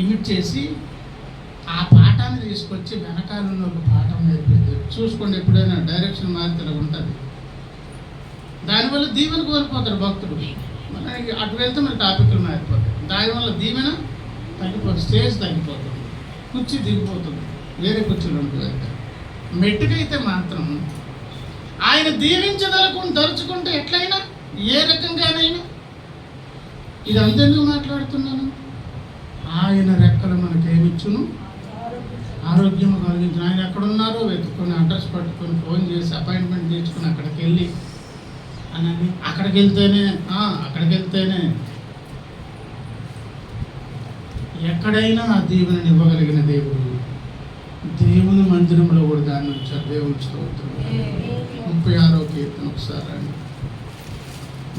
ఇమిడి చేసి ఆ పాఠాన్ని తీసుకొచ్చి వెనకాలన్న ఒక పాఠం నేర్పింది. చూసుకోండి, ఎప్పుడైనా డైరెక్షన్ మారితే ఉంటుంది. దానివల్ల దీవెన కోల్పోతాడు భక్తుడు. మనకి అటు వెళ్తే మన టాపిక్లు మారిపోతాయి. దానివల్ల దీవెన తగ్గిపోతుంది, స్టేజ్ తగ్గిపోతుంది, కుర్చీ దిగిపోతుంది, వేరే కుర్చీలు ఉంటుంది. మెట్టుకైతే మాత్రం ఆయన దీవించదలుకుని తలుచుకుంటే ఎట్లయినా ఏ రకంగానైనా. ఇది అంతెందుకు మాట్లాడుతున్నాను, ఆయన రెక్కలు మనకేమిచ్చును, ఆరోగ్యం కలిగించిన. ఆయన ఎక్కడున్నారో వెతుక్కొని అడ్రస్ పట్టుకొని ఫోన్ చేసి అపాయింట్మెంట్ తీసుకుని అక్కడికి వెళ్ళి అని అక్కడికి వెళ్తేనే ఎక్కడైనా ఆ దీవెనని ఇవ్వగలిగిన దేవుడు దేవుని మందిరంలో కూడా దాన్ని ఉంచారు. దేవుని స్తోత్రం. 36వ కీర్తన ఒకసారి అండి.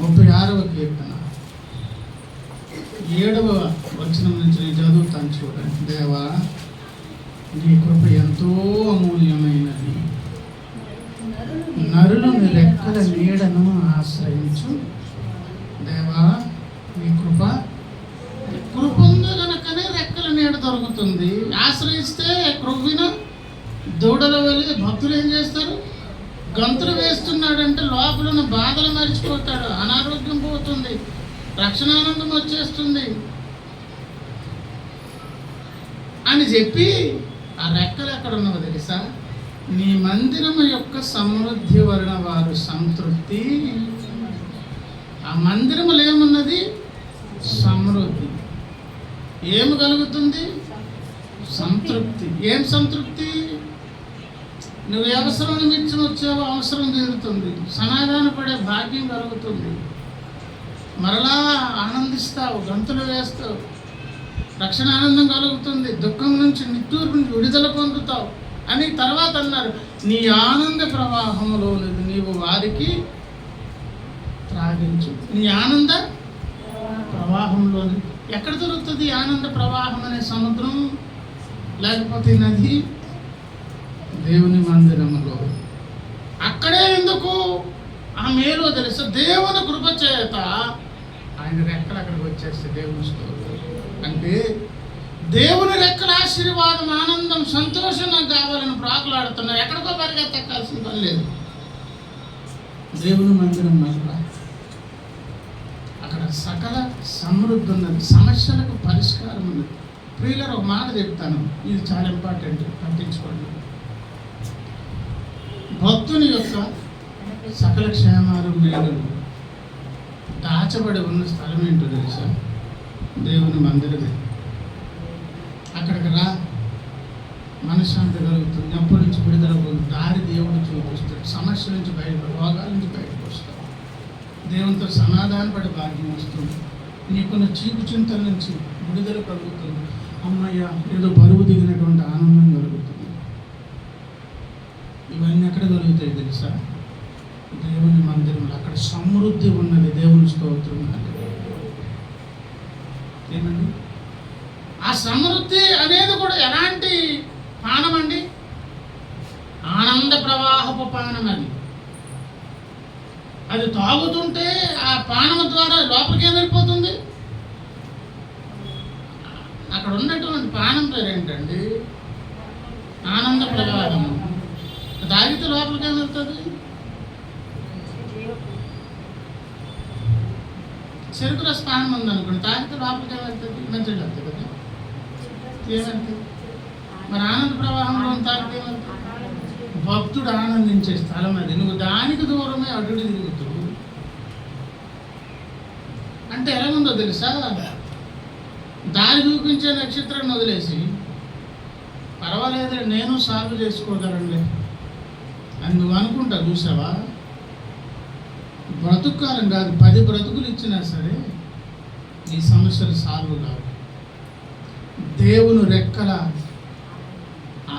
36వ కీర్తన 7వ వచనం నుంచి నేను చదువుతాను చూడండి. దేవా, నీ కృప ఎంతో అమూల్యమైనది. నరులు నీ రెక్కల నీడను ఆశ్రయించు. దేవా, నీ కృప ఉంది కనుకనే రెక్కల నీడ దొరుకుతుంది. ఆశ్రయిస్తే క్రొవ్విన దూడల వెళ్ళి భక్తులు ఏం చేస్తారు? గంతులు వేస్తున్నాడంటే లోపల ఉన్న బాధలు మర్చిపోతాడు. అనారోగ్యం పోతుంది, రక్షణానందం వచ్చేస్తుంది అని చెప్పి ఆ రెక్కలు ఎక్కడ ఉన్నదో తెలుసా? నీ మందిరము యొక్క సమృద్ధి వలన వారు సంతృప్తి. ఆ మందిరములో ఏమున్నది? సమృద్ధి. ఏమి కలుగుతుంది? సంతృప్తి. ఏం సంతృప్తి? నువ్వు అవసరం నిమిత్తం వచ్చావో అవసరం తీరుతుంది, సమాధానపడే భాగ్యం కలుగుతుంది, మరలా ఆనందిస్తావు, గంతులు వేస్తావు, రక్షణ ఆనందం కలుగుతుంది, దుఃఖం నుంచి నిట్టూరు నుంచి విడుదల పొందుతావు అని తర్వాత అన్నారు. నీ ఆనంద ప్రవాహంలో నీవు వారికి త్రాగించు. నీ ఆనంద ప్రవాహంలో ఎక్కడ దొరుకుతుంది ఆనంద ప్రవాహం అనే సముద్రం లేకపోతే నది? దేవుని మందిరంలో. అక్కడే ఎందుకు ఆ మేలు తెలుసు? దేవుని కృప చేత ఆయన రెక్కలు అక్కడికి వచ్చేస్తే దేవుని స్తోత్రం. అంటే దేవుని రెక్కల ఆశీర్వాదం, ఆనందం, సంతోషం నాకు కావాలని ప్రాకులాడుతున్నా. ఎక్కడికో పరిగెత్తకాల్సిన పని లేదు. దేవుని మందిరం వల్ల అక్కడ సకల సమృద్ధి ఉన్నది, సమస్యలకు పరిష్కారం ఉన్నది. ప్రియులారా, ఒక మాట చెప్తాను, ఇది చాలా ఇంపార్టెంట్, పట్టించుకోండి. భక్తుని యొక్క సకల క్షేమాలు, మేలులు దాచబడి ఉన్న స్థలం ఏంటో తెలుసా? దేవుని మందిరమే. అక్కడికి రా, మనశ్శాంతి కలుగుతుంది, అప్పటి నుంచి విడుదల పొంది దారి దేవుడు చూపిస్తాడు. సమస్య నుంచి బయటపడి, రోగాల నుంచి బయటకు వస్తాడు, దేవునితో సమాధానపడి భాగ్యం వస్తుంది, నీకున్న చీకు చింతల నుంచి విడుదల కలుగుతుంది. అమ్మయ్య, ఏదో బరువు దిగినటువంటి ఆనందం కలుగుతుంది. ఇవన్నీ ఎక్కడ కలుగుతాయి తెలుసా? దేవుని మందిరంలో. అక్కడ సమృద్ధి ఉన్నది. దేవుని స్తోత్రం. ఏమండి ఆ సమృద్ధి అనేది కూడా ఎలాంటి పానం అండి? ఆనంద ప్రవాహపు పానం. అది తాగుతుంటే ఆ పానము ద్వారా లోపలికి ఏం వెళ్ళిపోతుంది? అక్కడ ఉన్నటువంటి పానం పేరు ఏంటండి? ఆనంద ప్రవాహము. తాగితే లోపలికి ఏం వెళ్తుంది? చెరుకు రస పానం ఉందనుకోండి, తాగితే లోపలికి ఏం వెళ్తుంది? మంచిగా వెళ్తుంది కదా. ఏమంటుంది? మరి ఆనంద ప్రవాహంలో తాగితే ఏమంటుంది? భక్తుడు ఆనందించే స్థలం అది. నువ్వు దానికి దూరమే అడ్డు తిరుగుతూ అంటే ఎలా ఉందో తెలుసా? దారి చూపించే నక్షత్రాన్ని వదిలేసి పర్వాలేదు నేను సాల్వ్ చేసుకోగలండి అని నువ్వు అనుకుంటా. చూసావా? బ్రతుకాలం కాదు, 10 బ్రతుకులు ఇచ్చినా సరే ఈ సమస్యలు సాల్వ్ కావు. దేవుని రెక్కల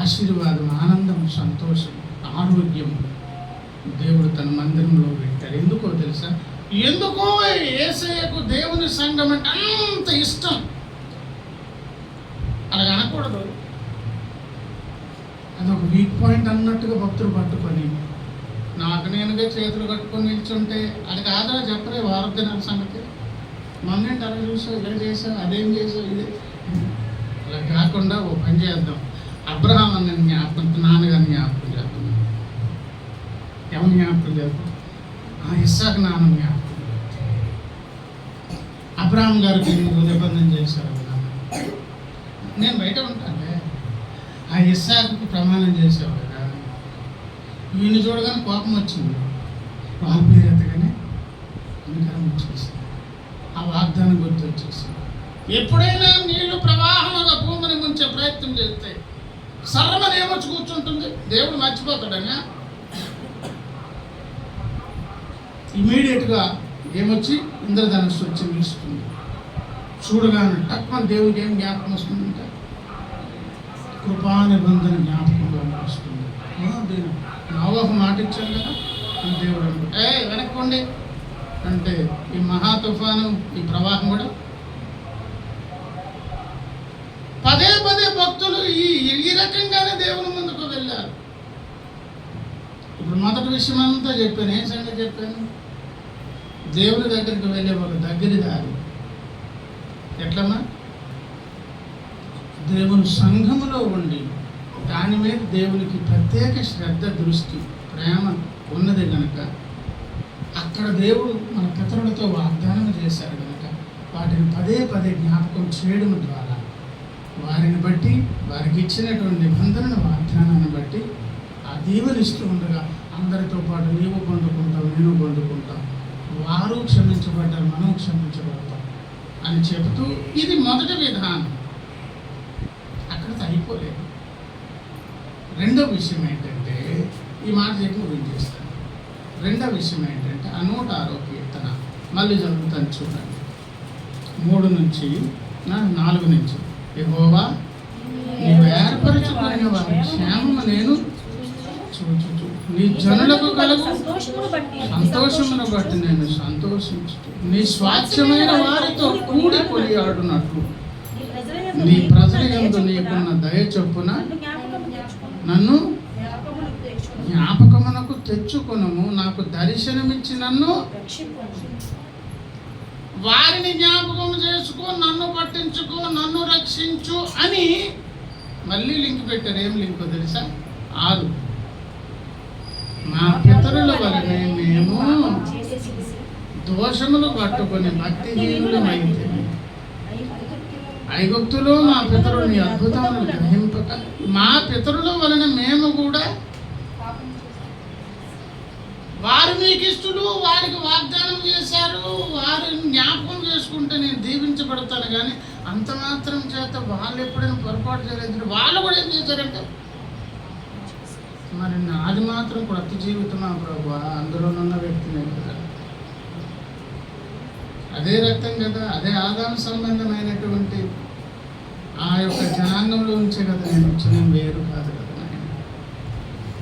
ఆశీర్వాదం, ఆనందం, సంతోషం, ఆరోగ్యం దేవుడు తన మందిరంలో పెట్టారు. ఎందుకో తెలుసా? ఎందుకో యేసయ్యకు దేవుని సంఘం అంటే అంత ఇష్టం. అలాగ అనకూడదు, అదొక వీక్ పాయింట్ అన్నట్టుగా భక్తులు పట్టుకొని నాకు నేనుగా చేతులు కట్టుకొని నిల్చుంటే అది కాదా చెప్పలే వారదినాల సంగతి. మొన్నేంటి అలా చూసావు, ఇలా చేసావు, అదేం చేసావు, ఇదే. అలా కాకుండా ఓ పని చేద్దాం. అబ్రహాం అన్న జ్ఞాపకం, నాన్నగారిని జ్ఞాపకం చేద్దాం. ఎవరి జ్ఞాపకం చేద్దాం? ఇస్సాకు నాన్న జ్ఞాపకం. అబ్రహాం గారికి నిబంధన చేశారు. నేను బయట ఉంటానులే, ఆ ఇస్సాకు ప్రమాణం చేసావు కదా. వీడిని చూడగానే కోపం వచ్చింది, వాళ్ళ పేరు ఎత్తగానే అధికారం వచ్చేసింది, ఆ వాగ్దానం గుర్తు వచ్చేసింది. ఎప్పుడైనా నీళ్లు ప్రవాహంగా భూమిని ముంచే ప్రయత్నం చేస్తే సర్వమని ఏమొచ్చి కూర్చుంటుంది? దేవుడు మర్చిపోతాడనా? ఇమీడియట్గా ఏమొచ్చి ఇంద్రధనుస్సు వచ్చి నిలుస్తుంది. చూడగానే తక్కువ దేవుడికి ఏం జ్ఞాపకం వస్తుందంటే కృపా నిబంధన జ్ఞాపకంలో వస్తుంది. నోవహు మాట ఇచ్చాను కదా, దేవుడు వెనక్కోండి అంటే ఈ మహా తుఫాను, ఈ ప్రవాహం కూడా పదే పదే భక్తులు ఈ రకంగానే దేవుని ముందుకు వెళ్ళారు. ఇప్పుడు మొదటి విషయం అంతా చెప్పాను. ఏం సంగతి చెప్పాను? దేవుని దగ్గరికి వెళ్ళే ఒక దగ్గరి దారి ఎట్లమ్మా? దేవుని సంఘములో ఉండి దాని మీద దేవునికి ప్రత్యేక శ్రద్ధ, దృష్టి, ప్రేమ ఉన్నది కనుక అక్కడ దేవుడు మన పితరులతో వాగ్దానం చేశారు కనుక వాటిని పదే పదే జ్ఞాపకం చేయడం ద్వారా వారిని బట్టి, వారికి ఇచ్చినటువంటి నిబంధనను, వాగ్దానాన్ని బట్టి ఆ దీవెనిస్తూ ఉండగా అందరితో పాటు నీవు పొందుకుంటావు, నేను పొందుకుంటాం, వారు క్షమించబడ్డారు, మనం క్షమించబడతాం అని చెబుతూ ఇది మొదటి విధానం. అక్కడితో అయిపోలేదు. రెండో విషయం ఏంటంటే, ఈ మాట చెప్పి ముగించేస్తాను. రెండో విషయం ఏంటంటే 106వ కీర్తన మళ్ళీ చదువుతాను చూడండి. 3 నుంచి 4 నుంచి. యెహోవా నీవు ఏర్పరచుకున్న వారి క్షేమము నేను చూచుచు, నీ జనులకు కలుగు సంతోషమును బట్టి నేను సంతోషించుచు, నీ స్వాస్థ్యమైన వారితో కూడి కొనియాడునట్లు నీ ప్రజల యందు నీకున్న దయ చొప్పున నన్ను జ్ఞాపకమునకు తెచ్చుకొనుము, నాకు దర్శనమిచ్చి నన్ను వారిని జ్ఞాపకం చేసుకో, నన్ను పట్టించుకో, నన్ను రక్షించు అని మళ్ళీ లింక్ పెట్టారు. ఏం లింక్ తెలుసా? 6 మా పితరుల వలనే మేము దోషములు పట్టుకొని భక్తిహీనులమైతే ఐగుప్తులో మా పితరుని అద్భుతములు గ్రహింపక, మా పితరుల వలన మేము కూడా వారు మీకు ఇష్టలు, వారికి వాగ్దానం చేశారు, వారిని జ్ఞాపకం చేసుకుంటే నేను దీవించబడతాను, కానీ అంత మాత్రం చేత వాళ్ళు ఎప్పుడైనా పొరపాటు చేయలేదు. వాళ్ళు కూడా ఏం చేశారంటే, మరి నాది మాత్రం కొత్త జీవితమా ప్రభు, అందులోనున్న వ్యక్తినే కదా, అదే రక్తం కదా, అదే ఆదాము సంబంధమైనటువంటి ఆ యొక్క జనాంగంలో ఉంచే కదా నేను వచ్చిన, వేరు కాదు కదా.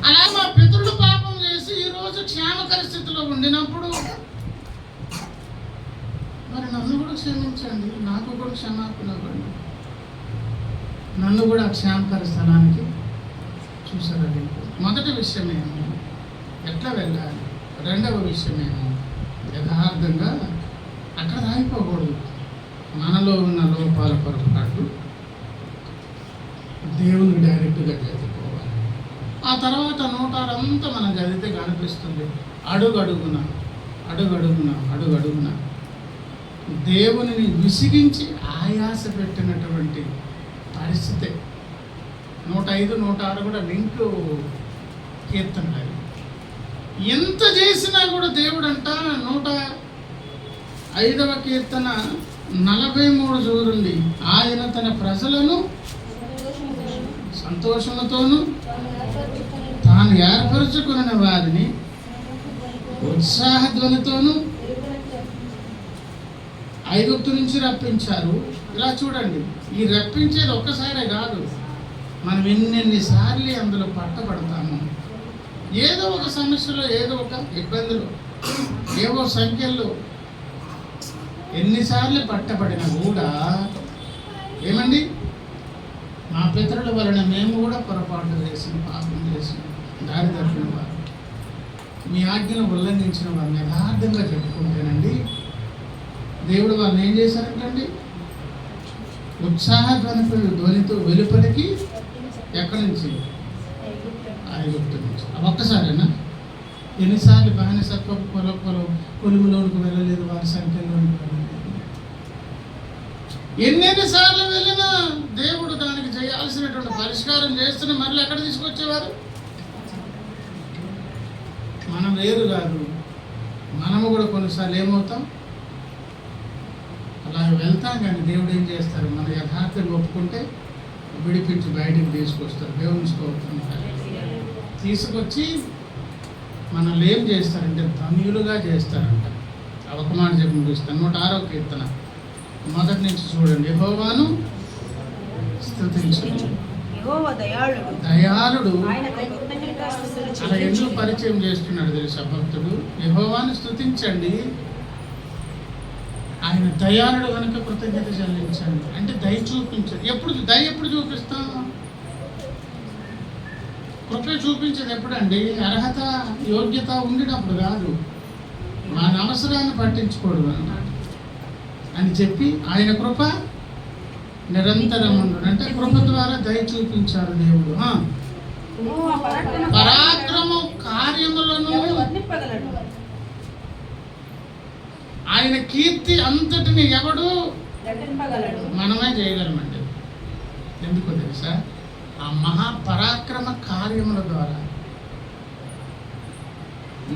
అలా మా పితరులు పాపం చేసి ఈరోజు క్షేమకర స్థితిలో ఉండినప్పుడు మరి నన్ను కూడా క్షమించండి, నాకు కూడా క్షమాపణ ఇవ్వండి, నన్ను కూడా క్షేమకర స్థలానికి చూసారండి. మొదటి విషయమేమో ఎట్లా వెళ్ళాలి, రెండవ విషయమేమో యథార్థంగా అక్కడ ఆగిపోకూడదు. మనలో ఉన్న లోపాల పొరపాటు దేవుని డైరెక్ట్గా చదువుకోవాలి. ఆ తర్వాత 106 అంతా మనం చదివితే కనిపిస్తుంది. అడుగడుగున దేవునిని విసిగించి ఆయాస పెట్టినటువంటి పరిస్థితి. 105, 106 కూడా లింక్ కీర్తనలు. ఎంత చేసినా కూడా దేవుడు అంట 105వ కీర్తన 43 చూడండి. ఆయన తన ప్రజలను సంతోషముతోనూ తాను ఏర్పరచుకున్న వారిని ఉత్సాహధ్వనితోనూ ఐగుప్తు నుంచి రప్పించారు. ఇలా చూడండి, ఈ రప్పించేది ఒక్కసారే కాదు, మనం ఎన్నెన్నిసార్లు అందులో పట్టబడతాము. ఏదో ఒక సమస్యలో, ఏదో ఒక ఇబ్బందులు, ఏవో సంఖ్యల్లో ఎన్నిసార్లు పట్టబడినా కూడా ఏమండి, మా పితరుల వలన మేము కూడా పొరపాటు చేసిన, పాపం చేసిన, దారి తప్పిన వారు, మీ ఆజ్ఞను ఉల్లంఘించిన వారిని యథార్థంగా చెప్పుకుంటేనండి దేవుడు వాళ్ళని ఏం చేశారంటండి, ఉత్సాహ ధ్వనితో వెలుపలికి, ఎక్కడి నుంచి? ఐగుప్తు నుంచి. ఒక్కసారేనా? ఎన్నిసార్లు బానిసత్వపు కొలుములోనికి వెళ్ళలేదు, వారి సంఖ్యలోనికి వెళ్ళలేదు. ఎన్నెన్నిసార్లు వెళ్ళినా దేవుడు దానికి చేయాల్సినటువంటి పరిష్కారం చేస్తున్న మరలా ఎక్కడ తీసుకొచ్చేవారు? మనం వేరు కాదు, మనము కూడా కొన్నిసార్లు ఏమవుతాం, అలా వెళ్తాం. కానీ దేవుడు ఏం చేస్తారు, మన యథార్థంగా ఒప్పుకుంటే విడిపించి బయటికి తీసుకొస్తారు. దేవుని స్తోత్రం. తీసుకొచ్చి మనల్ని ఏం చేస్తారంటే ధన్యులుగా చేస్తారంట. ఒక మాట చెప్పి ముగిస్తాను. 106వ కీర్తన మొదటి నుంచి చూడండి. యెహోవాను స్తుతించుము, యెహోవా దయాళుడు. ఆయనకు కృతజ్ఞతాస్తుతులు అలా ఎందుకు పరిచయం చేస్తున్నాడు తెలుసా భక్తుడు? యెహోవాను స్తుతించండి, ఆయన దయాళుడు కనుక కృతజ్ఞత చెల్లించండి. అంటే దయ చూపించండి. ఎప్పుడు చూపిస్తాం? కృప చూపించేది ఎప్పుడండి? అర్హత యోగ్యత ఉండినప్పుడు కాదు, మన అవసరాన్ని పట్టించుకోడు అని చెప్పి ఆయన కృప నిరంతరం ఉండు. అంటే కృప ద్వారా దయ చూపించారు దేవుడు. పరాక్రమ కార్యములను ఆయన కీర్తి అంతటిని ఎవడు మనమే చేయగలమండి. ఎందుకో తెలుసా? ఆ మహాపరాక్రమ కార్యముల ద్వారా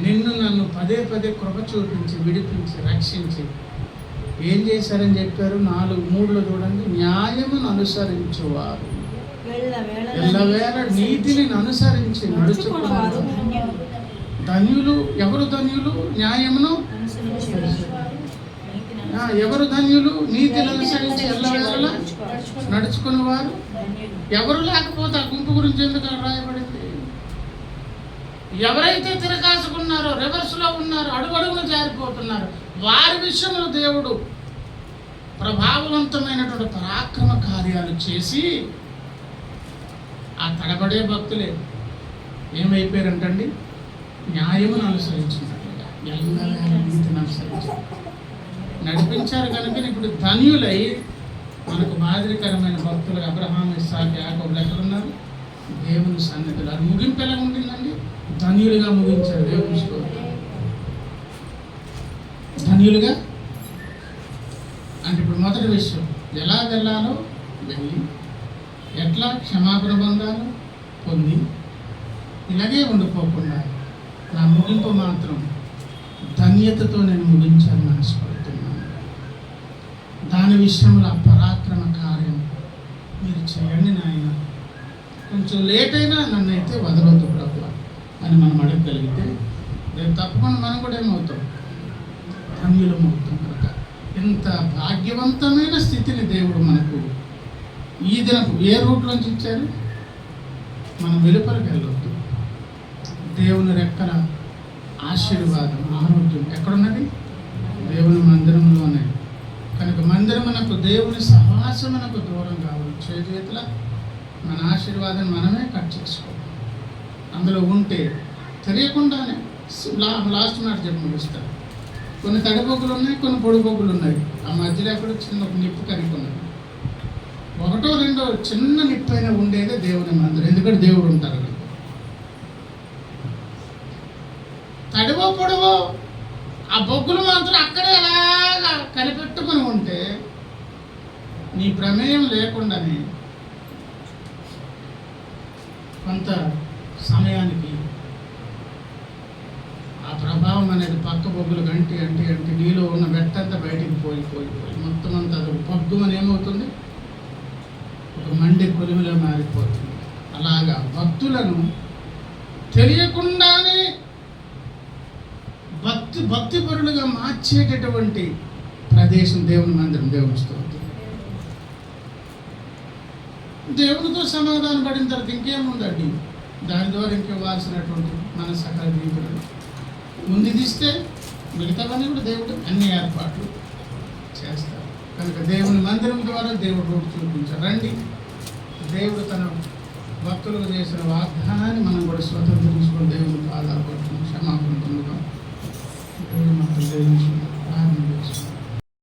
నిన్ను నన్ను పదే పదే కృప చూపించి విడిపించి రక్షించి ఏం చేశారని చెప్పారు? 4:3 చూడండి. న్యాయమును అనుసరించువారు, ఎల్లవేళ నీతిని అనుసరించి నడుచుకున్నారు ధన్యులు. ఎవరు ధన్యులు? న్యాయమును ఎవరు ధన్యులు? నీతిని అనుసరించి ఎల్లవేళ నడుచుకుని వారు. ఎవరు లేకపోతే ఆ గుంపు గురించి ఎందుకు రాయబడింది? ఎవరైతే తిరగాసుకున్నారో, రివర్స్లో ఉన్నారో, అడుగడుగున జారిపోతున్నారు, వారి విషయంలో దేవుడు ప్రభావవంతమైనటువంటి పరాక్రమ కార్యాలు చేసి ఆ తడబడే భక్తులే ఏమైపోయారంటండి? న్యాయమును అనుసరించినట్లుగా ఎల్లవేళ నీతిని అనుసరించి నడిపించారు. కనుక ఇప్పుడు ధన్యులై మనకు మాదిరికరమైన భక్తులు అబ్రహాము, ఇస్సాకు, యాకోబులు ఎక్కడున్నారు? దేవుని సన్నిధిలో. అది ముగింపు ఎలా ఉండిందండి? ధన్యులుగా ముగించారు. దేవుని స్తోత్రం. ధన్యులుగా అంటే ఇప్పుడు మొదటి విషయం, ఎలా వెళ్ళాలో వెళ్ళి, ఎట్లా క్షమాపణ పొందాలో పొంది, ఇలాగే ఉండిపోకుండా నా ముగింపు మాత్రం ధన్యతతో నేను ముగించాలని ఆశపడుతున్నాను. దాని విషయంలో ఆ పరాక్రమ కార్యం మీరు చేయండి నాయన. కొంచెం లేట్ అయినా నన్ను అయితే వదలవద్దు ప్రభు అని మనం అడగగలిగితే రేపు తప్పకుండా మనం కూడా ఏమవుతాం? ధన్యులమవుతాం. కనుక ఇంత భాగ్యవంతమైన స్థితిని దేవుడు మనకు ఈ దినపు ఏ రూట్లోంచి ఇచ్చారు? మనం వెలుపలికి వెళ్ళొద్దు. దేవుని రెక్కల ఆశీర్వాదం, ఆరోగ్యం ఎక్కడున్నది? దేవుని మందిరంలోనే. కనుక మందిరమునకు, దేవుని సహవాసమునకు దూరం కావాలి. చేతుల మన ఆశీర్వాదం మనమే కట్ చేసుకోవాలి. అందులో ఉంటే తెలియకుండానే లాస్ట్ మాట చెప్పి ముగిస్తారు. కొన్ని తడిపొగ్గులు ఉన్నాయి, కొన్ని పొడిపొగ్గులు ఉన్నాయి. ఆ మధ్యలో ఎక్కడ చిన్న నిప్పు కరిగి ఉన్నది. 1, 2 చిన్న నిప్పైన ఉండేదే దేవుని మందిరం. ఎందుకంటే దేవుడు ఉంటారు. తడివో పొడివో ఆ బొగ్గులు మాత్రం అక్కడే అలాగా కనిపెట్టుకుని ఉంటే నీ ప్రమేయం లేకుండానే కొంత సమయానికి ఆ ప్రభావం అనేది పక్క బొగ్గులు గంటి నీలో ఉన్న వెట్టంతా బయటికి పోయి మొత్తం అంతా అది పగ్గు అని ఏమవుతుంది? ఒక మండి కొలిమిలో మారిపోతుంది. అలాగా భక్తులను తెలియకుండానే భక్తిపరులుగా మార్చేటటువంటి ప్రదేశం దేవుని మందిరం. దేవుని స్తోత్రం. దేవునితో సమాధానం పడిన తర్వాత ఇంకేముందండి? దాని ద్వారా ఇంకివ్వాల్సినటువంటి మన సకల దీవులను ముందు తీస్తే మిగతావన్నీ కూడా దేవుడు అన్ని ఏర్పాట్లు చేస్తారు. కనుక దేవుని మందిరం ద్వారా దేవుడు రూపు చూపించారు. రండి, దేవుడు తన భక్తులకు చేసిన వాగ్దానాన్ని మనం కూడా స్వతంత్రించుకొని దేవుని పాదాలు పట్టుకుని క్షమాపణ పొందుదాం. దేవుడు మాకు